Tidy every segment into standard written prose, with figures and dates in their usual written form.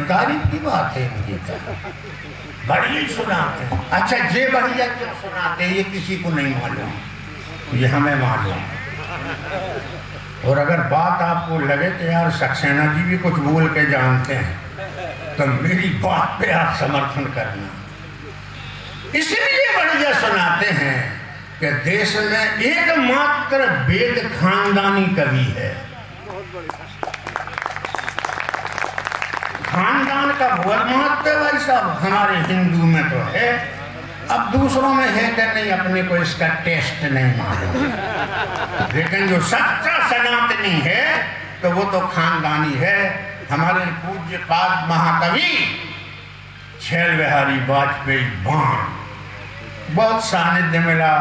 तारीफ की बात है इनकी तो बढ़िया सुनाते हैं। अच्छा ये बढ़िया क्यों सुनाते हैं ये किसी को नहीं मालूम, ये हमें मालूम। और अगर बात आपको लगे कि यार सक्सेना जी भी कुछ बोल के जानते हैं तो मेरी बात पे आप समर्थन करना। इसलिए बढ़िया सुनाते हैं कि देश में एकमात्र वेद खानदानी कवि है। खानदान का बहुत महत्व है भाई साहब, हमारे हिंदू में तो है, अब दूसरों में है कि नहीं अपने को इसका टेस्ट नहीं मालूम, लेकिन जो सच्चा सनातनी है तो वो तो खानदानी है। हमारे पूज्य पाद महाकवि छैल बिहारी वाजपेयी बाण, बहुत सानिध्य मिला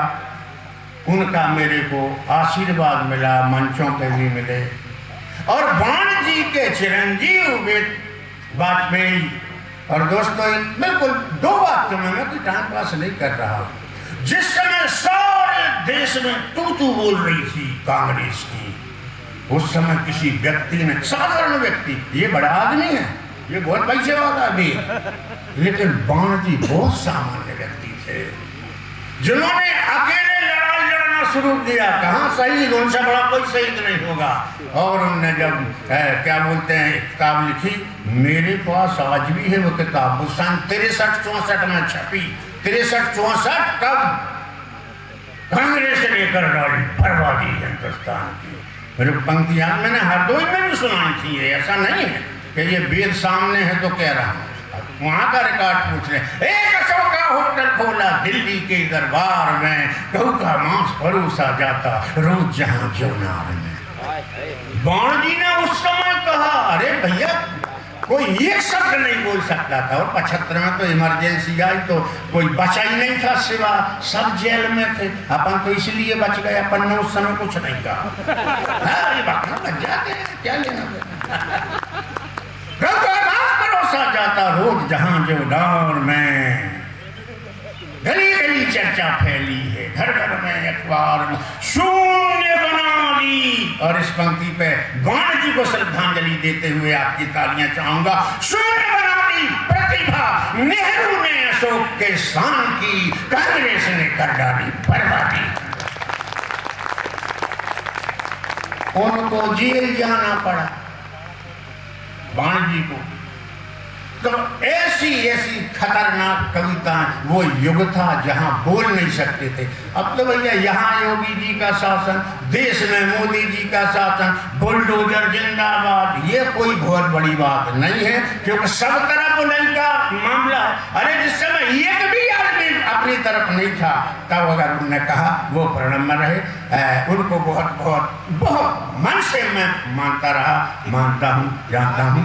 उनका, मेरे को आशीर्वाद मिला, मंचों पे भी मिले। और बाण जी के चिरंजीव वाजपेयी। और दोस्तों बिल्कुल दो बात में मैं कोई टाइम पास नहीं कर रहा, जिस समय सारे देश में तू बोल रही थी कांग्रेस की, उस समय किसी व्यक्ति ने, साधारण व्यक्ति, ये बड़ा आदमी है, ये बहुत पैसे वाला भी है, लेकिन बाण जी बहुत सामान्य व्यक्ति थे जिन्होंने अकेले लड़ाई लड़ना शुरू किया। कहाँ शहीद, उनसे बड़ा कोई शहीद नहीं होगा। और उनने जब क्या बोलते हैं किताब लिखी, मेरे पास आज भी है वो किताब, वो सन 63-64 में छपी। 63-64 तब कांग्रेस ने लेकर डाली बर्बादी हिंदुस्तान की। मेरे पंक्तियां मैंने हरदोई में भी सुनाई थी, ऐसा नहीं है कि ये वेद सामने है तो कह रहा हूँ, वहां का रिकॉर्ड पूछ रहे। एक अशोका होटल खोला दिल्ली के दरबार में, गऊ का मांस परोसा जाता रोज जहां जौनार में। बाण जी ने उस समय कहा, अरे भैया कोई एक शब्द नहीं बोल सकता था। और 75 में तो इमरजेंसी आई तो कोई बचा ही नहीं था, सिवा सब जेल में थे। अपन तो इसलिए बच गए, अपन ने उस समय कुछ नहीं कहा। ये बात बच जाते हैं, क्या लेना परोसा जाता रोज जहां जौनार में, गली गली चर्चा फैली है, घर घर में अखबार में, शून्य बना दी। और इस पंक्ति पे बाण जी को श्रद्धांजलि देते हुए आपकी तालियां चाहूंगा। शून्य बना दी प्रतिभा नेहरू ने अशोक के शान की, कांग्रेस ने कर डाली बर्बादी। उनको जेल जाना पड़ा बाण जी को। तो ऐसी ऐसी खतरनाक कविता, वो युग था जहां बोल नहीं सकते थे। अब तो भैया यहाँ योगी जी का शासन, देश में मोदी जी का शासन, बुलडोजर जिंदाबाद, ये कोई बहुत बड़ी बात नहीं है, क्योंकि सब तरफ बुलंद का मामला। अरे जिस समय एक भी आदमी अपनी तरफ नहीं था, तब अगर उन्होंने कहा वो प्रणम्य रहे। उनको बहुत बहुत बहुत मन से मैं मानता रहा, मानता हूँ, जानता हूँ।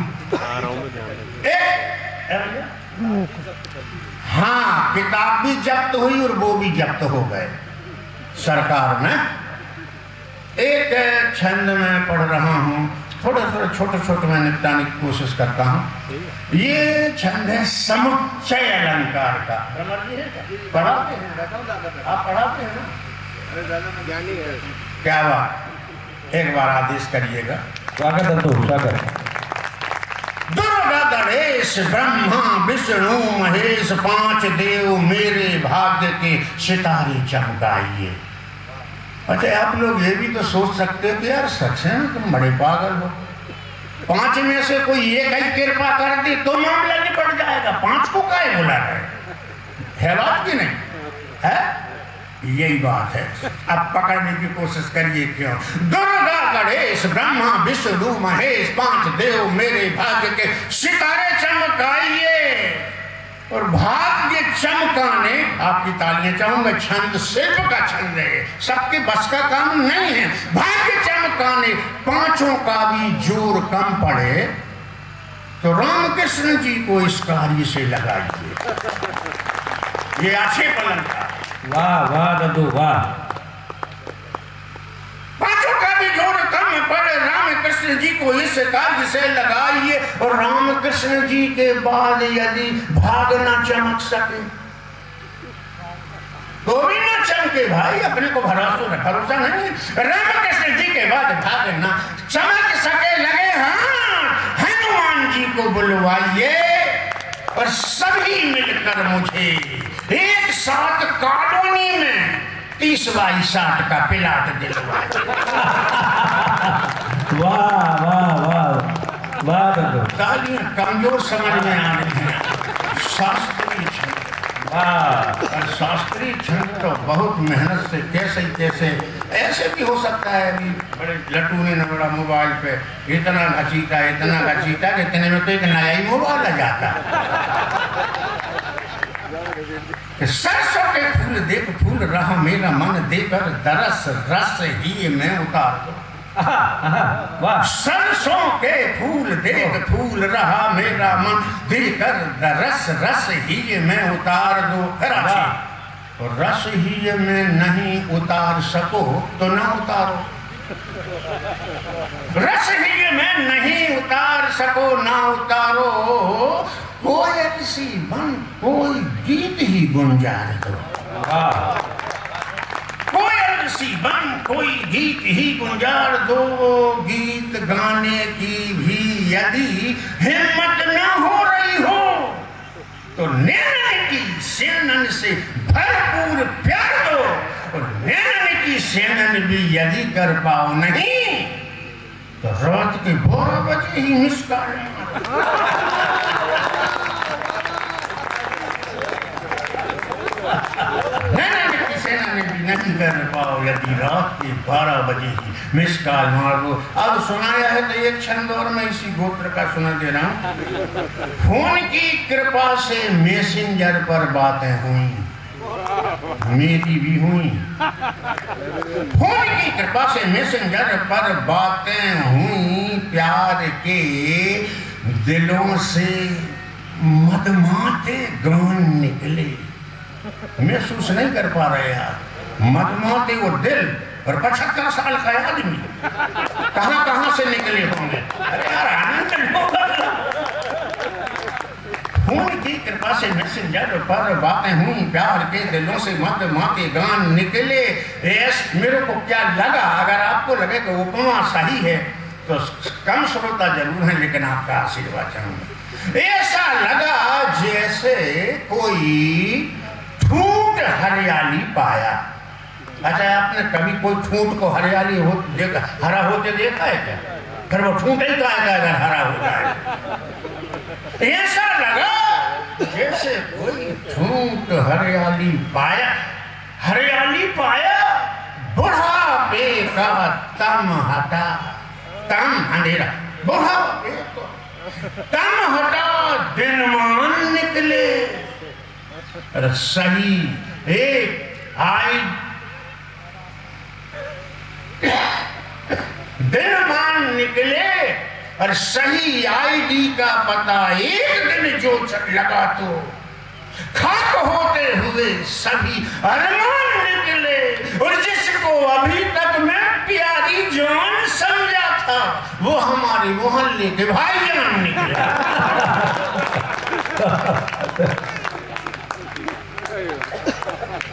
हाँ, किताब भी जब्त हुई और वो भी जब्त हो गए सरकार ने। एक छंद में पढ़ रहा हूँ, थोड़ा थोड़ा छोटे मैं निपटाने की कोशिश करता हूँ। ये छंद है समुच्चय अलंकार का। पढ़ाते हैं आप, पढ़ाते हैं ना? क्या बात, एक बार आदेश करिएगा। स्वागत है, तो स्वागत। दुर्गा गणेश ब्रह्मा विष्णु महेश 5 देव मेरे भाग्य के सितारे चमकाइए। अच्छा, आप लोग ये भी तो सोच सकते हो कि यार सच है ना, तुम बड़े पागल हो। 5 में से कोई एक ही कृपा कर दी तो मामला निपट जाएगा। 5 को काहे बुला रहे है? बात की नहीं है, यही बात है। अब पकड़ने की कोशिश करिए क्यों। दुर्गा गणेश ब्रह्मा विष्णु महेश 5 देव मेरे भाग्य के सितारे चमकाइए। और भाग्य चमकाने, आपकी तालियां चाहूंगा, छंद शिल्प का छंद है, सबके बस का काम नहीं है। भाग्य चमकाने 5 का भी जोर कम पड़े तो रामकृष्ण जी को इस कार्य से लगाइए। ये अच्छे पलन था। वाह वाह दद्दू वाह। 5 का भी जोर कम पड़े, रामकृष्ण जी को इस कार्य से लगाइए। और रामकृष्ण जी के बाद यदि भाग न चमक सके तो भी न चमके भाई, अपने को भरोसा नहीं। रामकृष्ण जी के बाद भाग न चमक सके, लगे हाँ हनुमान जी को बुलवाइए और सभी मिलकर मुझे एक साथ कॉलोनी में 30x60 का प्लाट दिलवाइए। वाह वाह वाह वाह दादू। तालियां कमजोर समझ में आ रही हैं। शास्त्रीय छंद, और शास्त्रीय छंद तो बहुत मेहनत से कैसे ऐसे भी हो सकता है। अभी बड़े लट्टू ने बड़ा मोबाइल पे इतना घसीटा कि इतने में तो एक नया ही मोबाइल आ जाता। सरसों के फूल देख फूल रहा मेरा मन, देकर दरस रस ही मैं उतार दो। सरसों के फूल देख फूल रहा मेरा मन, देकर रस रस ही मैं उतार दो। और रस ही में नहीं उतार सको तो ना उतारो। रस ही में नहीं उतार सको ना उतारो, कोयल सी बन कोई गीत ही गुंजार दो। कोयल सी बन कोई गीत ही गुंजार दो। गीत गाने की भी यदि हिम्मत न हो रही हो तो नैनन की सेनन से भरपूर प्यार दो। और नैनन की सेनन भी यदि कर पाओ नहीं तो रात के 12 बजे ही मिस कॉल। नहीं कर पाओ यदि रात के 12 बजे ही मिस कॉल मार दो। अब सुनाया है तो एक छंद और मैं इसी गोत्र का सुना दे रहा हूँ। फोन की कृपा से मैसेंजर पर बातें हुई, मेरी भी हुई। फोन की कृपा से मैसेंजर पर बातें हुई, प्यार के दिलों से मदमाते गान निकले। महसूस नहीं कर पा रहे यार, मदमाते वो दिल और 75 साल का आदमी कहां से निकले होंगे। अरे यार आनंद फोन की कृपा से मैसेंजर पर बातें हुई, प्यार के दिलों से मदमाते गान निकले। मेरे को क्या लगा, अगर आपको लगे तो उपमा सही है तो कम श्रोता जरूर है लेकिन आपका आशीर्वाद चाहूंगा। ऐसा लगा जैसे कोई ठूंठ हरियाली पाया। अच्छा, आपने कभी कोई ठूंठ को हरियाली हरा होते देखा है क्या? फिर वो ठूंठ ही तो आएगा अगर हरा हो जाए। ऐसा लगा जैसे कोई ठूंठ हरियाली पाया, बुढ़ापे का तम हटा। तम अंधेरा, बुढ़ापे का तम हटा, दिनमान निकले। सही एक आई दिनमान निकले और सही आईडी का पता एक दिन जो लगा तो खाक होते हुए सभी अरमान निकले। और जिसको अभी तक मैं प्यारी जान समझा था वो हमारे मोहल्ले के भाईजान निकले।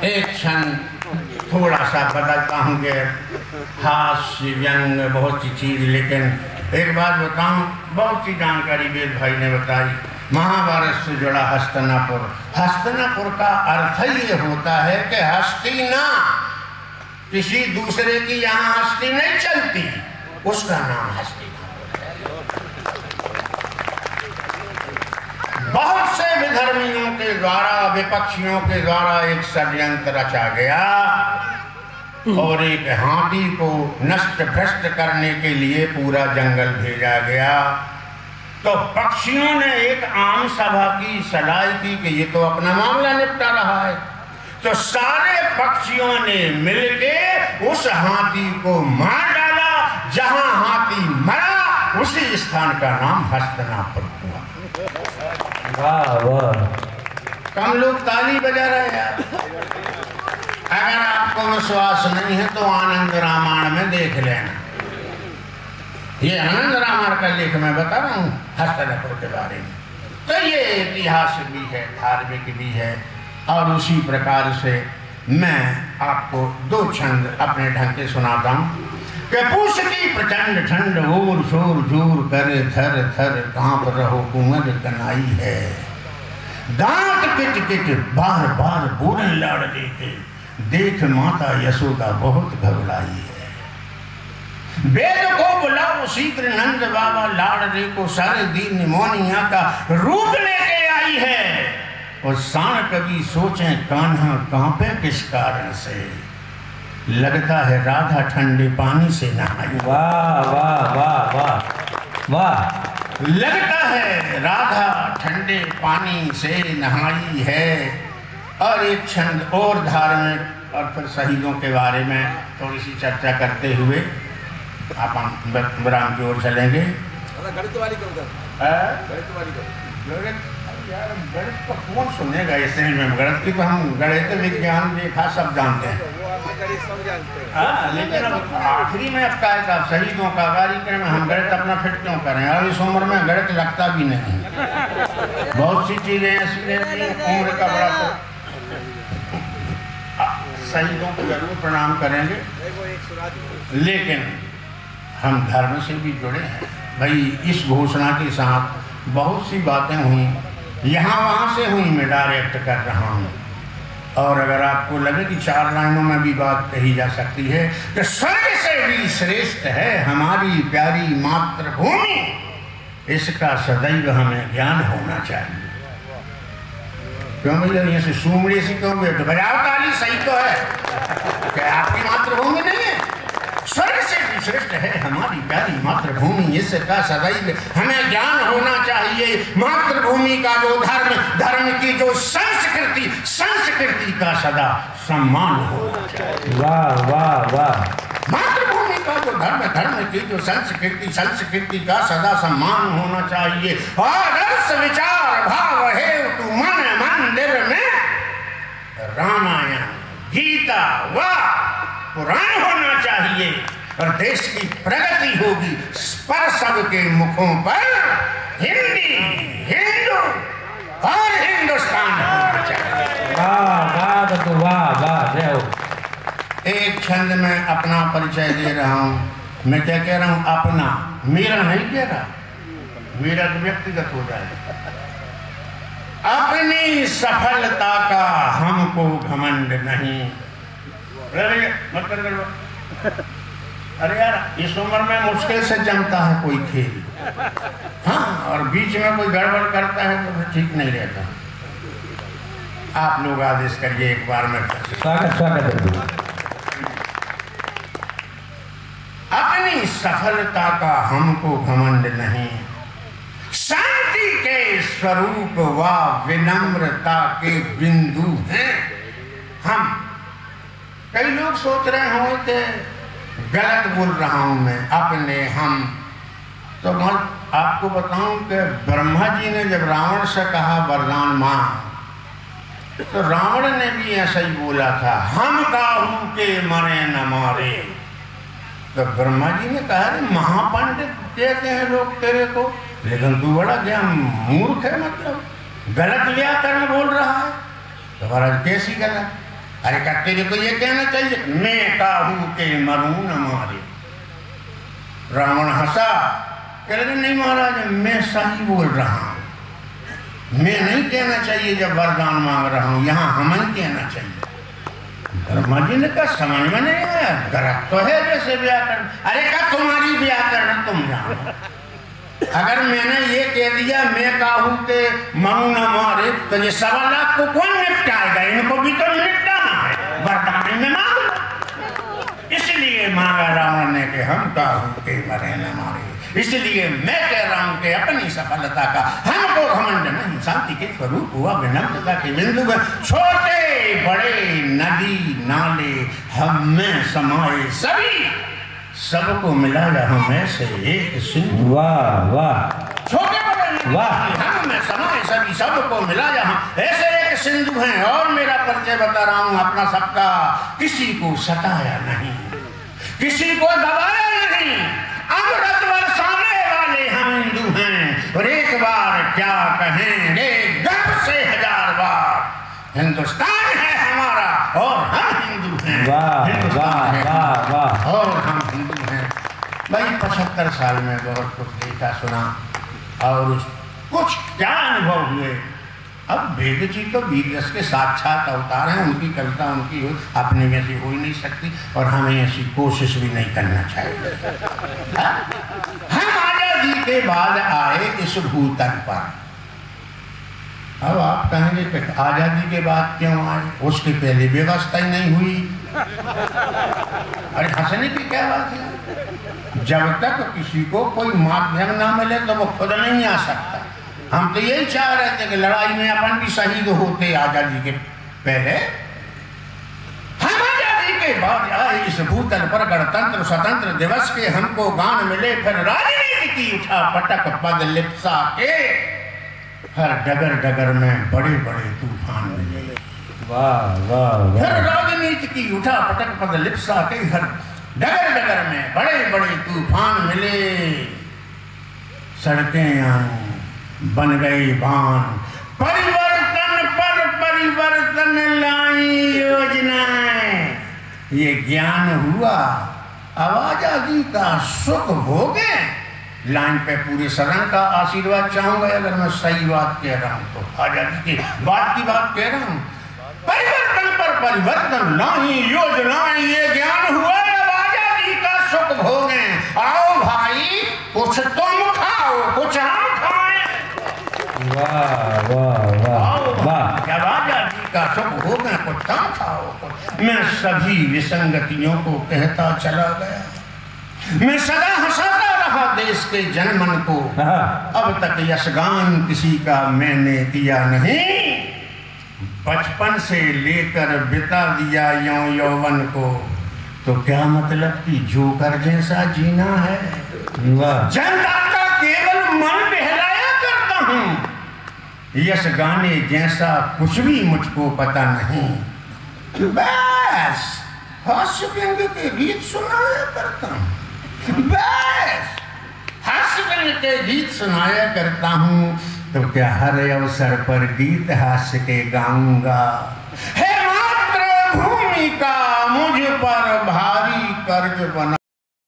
एक क्षण थोड़ा सा बदलता हूँ कि हास्य व्यंग बहुत सी चीज, लेकिन एक बात बताऊं, बहुत सी जानकारी वेद भाई ने बताई। महाभारत से जुड़ा हस्तिनापुर, हस्तिनापुर का अर्थ ये होता है कि हस्ती ना, किसी दूसरे की यहाँ हस्ती नहीं चलती, उसका नाम हस्तिनापुर। बहुत से विधर्मियों के द्वारा, विपक्षियों के द्वारा एक षड्यंत्र रचा गया और एक हाथी को नष्ट भ्रष्ट करने के लिए पूरा जंगल भेजा गया। तो पक्षियों ने एक आम सभा की सलाह की कि ये तो अपना मामला निपटा रहा है। तो सारे पक्षियों ने मिलके उस हाथी को मार डाला। जहां हाथी मरा उसी स्थान का नाम हस्तिनापुर हुआ। वाह वाह। कम लोग ताली बजा रहे हैं। अगर आपको विश्वास नहीं है तो आनंद रामायण में देख लेना। ये आनंद रामायण का लेख मैं बता रहा हूँ हस्तिनापुर के बारे में। तो ये इतिहास भी है, धार्मिक भी है। और उसी प्रकार से मैं आपको 2 छंद अपने ढंग से सुनाता हूँ। कि पूछती प्रचंड ठंड ओर शोर जोर करे थर थर कांप रहो कुंवर कनाई है। दांत किट किट बार बार बोले लाड़ले के देख माता यशोदा बहुत घबराई है। वेद को बुलाओ शीघ्र नंद बाबा लाड़ले को सारे दिन निमोनिया का रूप लेके आई है। और शान कभी सोचे कान्हा कांपे किस कारण से, लगता है राधा ठंडे पानी से नहाई। वाह वाह वाह वाह वाह। लगता है राधा ठंडे पानी से नहाई है। और एक छंद और धार्मिक और फिर शहीदों के बारे में थोड़ी सी चर्चा करते हुए आप विराम की ओर चलेंगे। गणित वाली करो, यार गणित को कौन सुनेगा इस रेंज में? गणित की तो हम गणित विज्ञान रेखा सब जानते हैं। हाँ, लेकिन अब आखिरी में अब क्या है, शहीदों का कार्यक्रम हम गणित अपना फिट क्यों करें? और इस उम्र में गणित लगता भी नहीं। बहुत सी चीजें ऐसी रहती हैं उम्र का बड़ा। शहीदों को जरूर प्रणाम करेंगे, लेकिन हम धर्म से भी जुड़े हैं भाई। इस घोषणा के साथ बहुत सी बातें हुई, यहाँ वहाँ से हुई, मैं डायरेक्ट कर रहा हूँ। और अगर आपको लगे कि 4 लाइनों में भी बात कही जा सकती है कि स्वर्ग से भी श्रेष्ठ है हमारी प्यारी मातृभूमि, इसका सदैव हमें ज्ञान होना चाहिए। क्यों भैया यहाँ से सुमड़ी से क्यों बैठो? बजाओ ताली, सही तो है कि आपकी मातृभूमि नहीं है। स्वर्ग से भी श्रेष्ठ है हमारी प्यारी मातृभूमि, इसका सदैव हमें ज्ञान होना चाहिए। मातृभूमि का जो धर्म, धर्म की जो संस्कृति, संस्कृति का सदा सम्मान होना चाहिए। वाह वाह वाह। मातृभूमि का जो धर्म, धर्म की जो संस्कृति, संस्कृति का सदा सम्मान होना चाहिए। आदर्श विचार भाव है तू मन मंदिर में, रामायण गीता व पुराण होना चाहिए। और देश की प्रगति होगी पर सबके मुखों पर हिंदी, हिंदू और हिंदुस्तान होना चाहिए। वाह वाह तो वाह वाह। जय हो। एक छंद में अपना परिचय दे रहा हूँ। मैं क्या कह रहा हूँ? अपना, मेरा नहीं कह रहा, मेरा तो व्यक्तिगत हो जाए। अपनी सफलता का हमको घमंड नहीं। मत कर। अरे यार, इस उम्र में मुश्किल से जमता है कोई खेल। हाँ, और बीच में कोई गड़बड़ करता है तो फिर ठीक नहीं रहता। आप लोग आदेश करिए एक बार में। स्वागत स्वागत। अपनी सफलता का हमको घमंड नहीं, शांति के स्वरूप व विनम्रता के बिंदु हैं हम। कई लोग सोच रहे हों कि गलत बोल रहा हूं मैं, अपने हम। तो मैं आपको बताऊं कि ब्रह्मा जी ने जब रावण से कहा वरदान मांग, तो रावण ने भी ऐसा ही बोला था, हम काहू के मरे न मारे। तो ब्रह्मा जी ने कहा महापंडित कहते हैं लोग तेरे को, लेकिन तू बड़ा क्या मूर्ख है, मतलब गलत व्याकरण बोल रहा है। तो महाराज कैसी गलत? अरे क्या तेरे को ये कहना चाहिए मैं काहू के मरूं न मारे। रावण हंसा, कह रहे नहीं महाराज मैं सही बोल रहा हूं, मैं नहीं कहना चाहिए जब वरदान मांग रहा हूं, यहाँ हम ही कहना चाहिए। ब्रह्मा जी ने कहा समझ में नहीं आया, गलत तो है जैसे व्याकरण। अरे क्या तुम्हारी व्याकरण तुम जानो, अगर मैंने ये कह दिया मैं काहू के मरू न मारे तो ये 1.25 लाख को कौन निपटाएगा? इनको भी तो निपटाना है, वरदान में मांग। इसलिए मांगा रावण ने कि हम काहू के मरे न मारे। इसलिए मैं कह रहा हूं कि अपनी सफलता का हमको घमंड नहीं, शांति के स्वरूप हुआ विनम्रता के बिंदु में, छोटे बड़े नदी नाले हम में समाये सभी, सबको मिलाया हमें से एक सिंधु। वाह वाह। छोटे बड़े वाह। हम में समाये सभी, सबको मिलाया हम ऐसे एक सिंधु हैं। और मेरा परिचय बता रहा हूं अपना सबका, किसी को सताया नहीं, किसी को दबाया नहीं, अमृत बरसाने वाले हम हिंदू हैं। और एक बार क्या कहेंगे गर्व से 1000 बार, हिंदुस्तान है हमारा और हम हिंदू हैं। वाह वाह वाह वाह। और हम हिंदू हैं। 75 साल में बहुत कुछ देखा सुना और कुछ क्या अनुभव हुए। अब वेद जी तो वीर रस के साक्षात अवतार हैं, उनकी कविता उनकी अपने में से हो ही नहीं सकती और हमें ऐसी कोशिश भी नहीं करना चाहिए। हम आजादी के बाद आए इस भूतल पर। अब आप कहेंगे कि आजादी के बाद क्यों आए, उसके पहले व्यवस्था ही नहीं हुई। अरे हंसने की क्या बात है, जब तक किसी को कोई माध्यम ना मिले तो वो खुद नहीं आ सकता। हम तो यही चाह रहे थे कि लड़ाई में अपन भी शहीद होते आजादी के पहले। हम आजादी के बाद आए इस भूतल पर, गणतंत्र स्वतंत्र दिवस के हमको गान मिले, फिर राजनीति की उठा पटक पद लिप्सा के हर डगर डगर में बड़े बड़े तूफान मिले। वाह वाह वाह। हर राजनीति की उठा पटक पद लिप्सा के हर डगर डगर में बड़े बड़े तूफान मिले। सड़कें आई, बन गई बाण, परिवर्तन पर परिवर्तन लाई योजनाएं। ये ज्ञान हुआ, अब आजादी का सुख भोगे। लाइन पे पूरे सदन का आशीर्वाद चाहूंगा अगर मैं सही बात कह रहा हूं तो। आजादी की बात कह रहा हूं। परिवर्तन पर परिवर्तन लाई योजनाएं, ये ज्ञान हुआ, अब आजादी का सुख भोगे। आओ भाई कुछ तुम खाओ कुछ हम खाएं। वाह वाह वाह वाह। जब आजादी का सुख भोगे कुछ तुम खाओ। मैं सभी विसंगतियों को कहता चला गया, मैं सदा हंसाता रहा देश के जनमन को। अब तक यशगान किसी का मैंने किया नहीं, बचपन से लेकर बिता दिया यौवन को। तो क्या मतलब कि जोकर जैसा जीना है। जनता का केवल मन बहलाया करता हूँ, यश गाने जैसा कुछ भी मुझको पता नहीं। बस हास्य व्यंग्य के गीत सुनाया करता हूँ, बस हास्य व्यंग्य के गीत सुनाया करता हूँ। तो क्या हर अवसर पर गीत हास्य के गाऊंगा। है मातृभूमि का मुझ पर भारी कर्ज बना।